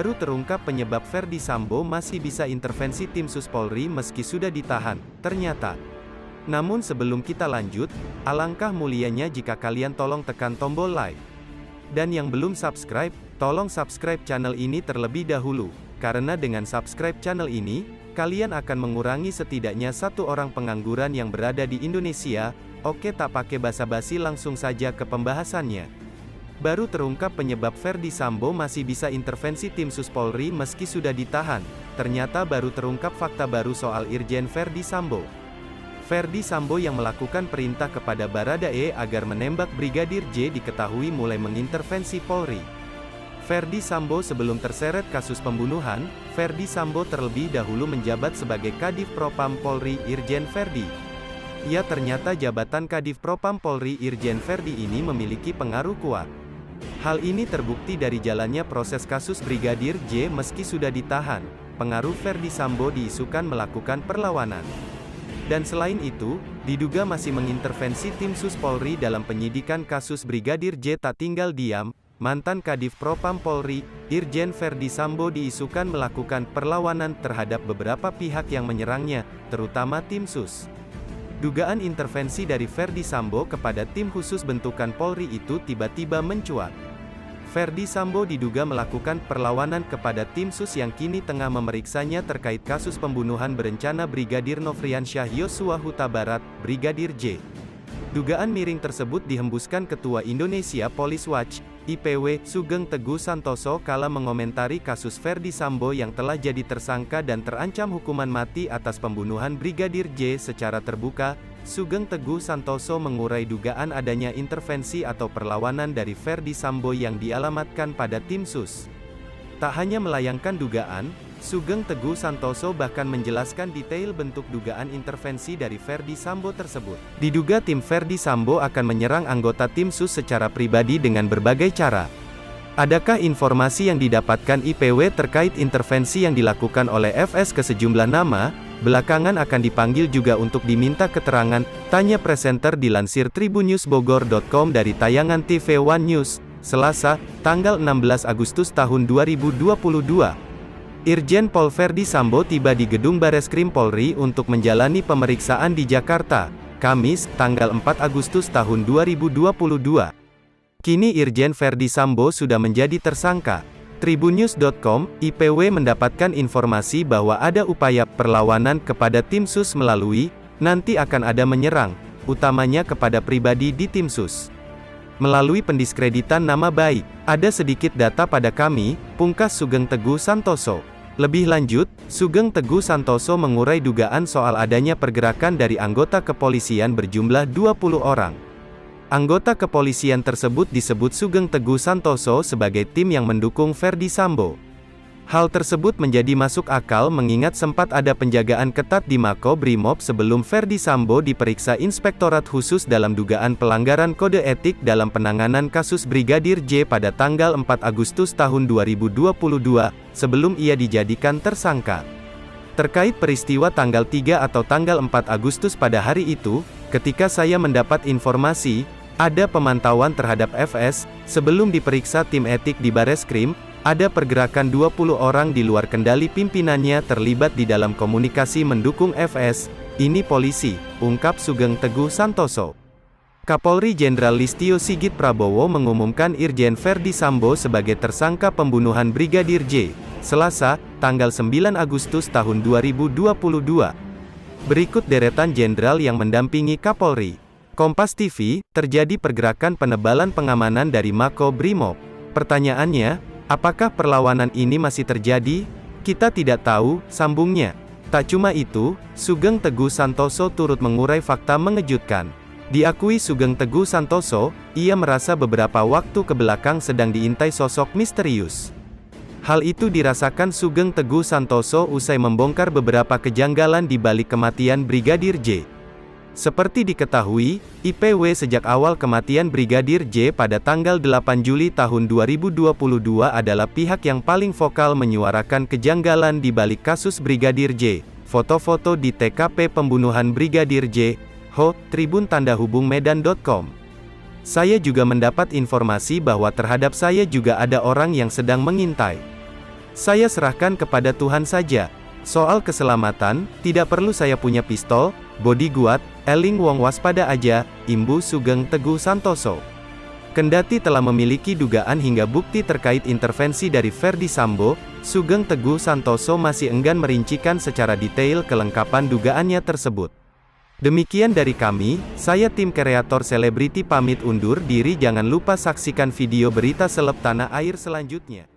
Baru terungkap penyebab Ferdy Sambo masih bisa intervensi tim Sus Polri meski sudah ditahan, ternyata. Namun sebelum kita lanjut, alangkah mulianya jika kalian tolong tekan tombol like. Dan yang belum subscribe, tolong subscribe channel ini terlebih dahulu, karena dengan subscribe channel ini, kalian akan mengurangi setidaknya satu orang pengangguran yang berada di Indonesia. Oke, tak pakai basa-basi, langsung saja ke pembahasannya. Baru terungkap penyebab Ferdy Sambo masih bisa intervensi tim Sus Polri meski sudah ditahan. Ternyata baru terungkap fakta baru soal Irjen Ferdy Sambo. Ferdy Sambo yang melakukan perintah kepada Baradae agar menembak Brigadir J diketahui mulai mengintervensi Polri. Ferdy Sambo sebelum terseret kasus pembunuhan, Ferdy Sambo terlebih dahulu menjabat sebagai Kadif Propam Polri Irjen Ferdy. Ya, ternyata jabatan Kadif Propam Polri Irjen Ferdy ini memiliki pengaruh kuat. Hal ini terbukti dari jalannya proses kasus Brigadir J meski sudah ditahan. Pengaruh Ferdy Sambo diisukan melakukan perlawanan. Dan selain itu, diduga masih mengintervensi tim Sus Polri dalam penyidikan kasus Brigadir J. Tak tinggal diam, mantan Kadif Propam Polri, Irjen Ferdy Sambo diisukan melakukan perlawanan terhadap beberapa pihak yang menyerangnya, terutama tim Sus. Dugaan intervensi dari Ferdy Sambo kepada tim khusus bentukan Polri itu tiba-tiba mencuat. Ferdy Sambo diduga melakukan perlawanan kepada tim Sus yang kini tengah memeriksanya terkait kasus pembunuhan berencana Brigadir Nofriansyah Yosua Huta Barat, Brigadir J. Dugaan miring tersebut dihembuskan Ketua Indonesia Police Watch, IPW, Sugeng Teguh Santoso kala mengomentari kasus Ferdy Sambo yang telah jadi tersangka dan terancam hukuman mati atas pembunuhan Brigadir J secara terbuka. Sugeng Teguh Santoso mengurai dugaan adanya intervensi atau perlawanan dari Ferdy Sambo yang dialamatkan pada tim Sus. Tak hanya melayangkan dugaan, Sugeng Teguh Santoso bahkan menjelaskan detail bentuk dugaan intervensi dari Ferdy Sambo tersebut. Diduga tim Ferdy Sambo akan menyerang anggota tim Sus secara pribadi dengan berbagai cara. Adakah informasi yang didapatkan IPW terkait intervensi yang dilakukan oleh FS ke sejumlah nama? Belakangan akan dipanggil juga untuk diminta keterangan, tanya presenter dilansir tribunnewsbogor.com dari tayangan TV One News, Selasa, tanggal 16 Agustus tahun 2022. Irjen Pol Ferdy Sambo tiba di gedung Bareskrim Polri untuk menjalani pemeriksaan di Jakarta, Kamis, tanggal 4 Agustus tahun 2022. Kini Irjen Ferdy Sambo sudah menjadi tersangka. Tribunnews.com, IPW mendapatkan informasi bahwa ada upaya perlawanan kepada tim Sus melalui, nanti akan ada menyerang, utamanya kepada pribadi di tim Sus. Melalui pendiskreditan nama baik, ada sedikit data pada kami, pungkas Sugeng Teguh Santoso. Lebih lanjut, Sugeng Teguh Santoso mengurai dugaan soal adanya pergerakan dari anggota kepolisian berjumlah 20 orang. Anggota kepolisian tersebut disebut Sugeng Teguh Santoso sebagai tim yang mendukung Ferdy Sambo. Hal tersebut menjadi masuk akal mengingat sempat ada penjagaan ketat di Makobrimob sebelum Ferdy Sambo diperiksa Inspektorat Khusus dalam dugaan pelanggaran kode etik dalam penanganan kasus Brigadir J pada tanggal 4 Agustus tahun 2022, sebelum ia dijadikan tersangka. Terkait peristiwa tanggal 3 atau tanggal 4 Agustus pada hari itu, ketika saya mendapat informasi, ada pemantauan terhadap FS, sebelum diperiksa tim etik di Bareskrim, ada pergerakan 20 orang di luar kendali pimpinannya terlibat di dalam komunikasi mendukung FS, ini polisi, ungkap Sugeng Teguh Santoso. Kapolri Jenderal Listio Sigit Prabowo mengumumkan Irjen Ferdy Sambo sebagai tersangka pembunuhan Brigadir J, Selasa, tanggal 9 Agustus tahun 2022. Berikut deretan jenderal yang mendampingi Kapolri. Kompas TV, terjadi pergerakan penebalan pengamanan dari Makobrimob. Pertanyaannya, apakah perlawanan ini masih terjadi? Kita tidak tahu, sambungnya. Tak cuma itu, Sugeng Teguh Santoso turut mengurai fakta mengejutkan. Diakui Sugeng Teguh Santoso, ia merasa beberapa waktu kebelakang sedang diintai sosok misterius. Hal itu dirasakan Sugeng Teguh Santoso usai membongkar beberapa kejanggalan di balik kematian Brigadir J. Seperti diketahui, IPW sejak awal kematian Brigadir J pada tanggal 8 Juli tahun 2022 adalah pihak yang paling vokal menyuarakan kejanggalan di balik kasus Brigadir J. Foto-foto di TKP pembunuhan Brigadir J. Ho, Tribun Tanda Hubung Medan.com. Saya juga mendapat informasi bahwa terhadap saya juga ada orang yang sedang mengintai. Saya serahkan kepada Tuhan saja. Soal keselamatan, tidak perlu saya punya pistol, bodyguard, eling wong waspada aja, imbu Sugeng Teguh Santoso. Kendati telah memiliki dugaan hingga bukti terkait intervensi dari Ferdy Sambo, Sugeng Teguh Santoso masih enggan merincikan secara detail kelengkapan dugaannya tersebut. Demikian dari kami, saya tim kreator selebriti pamit undur diri. Jangan lupa saksikan video berita seleb tanah air selanjutnya.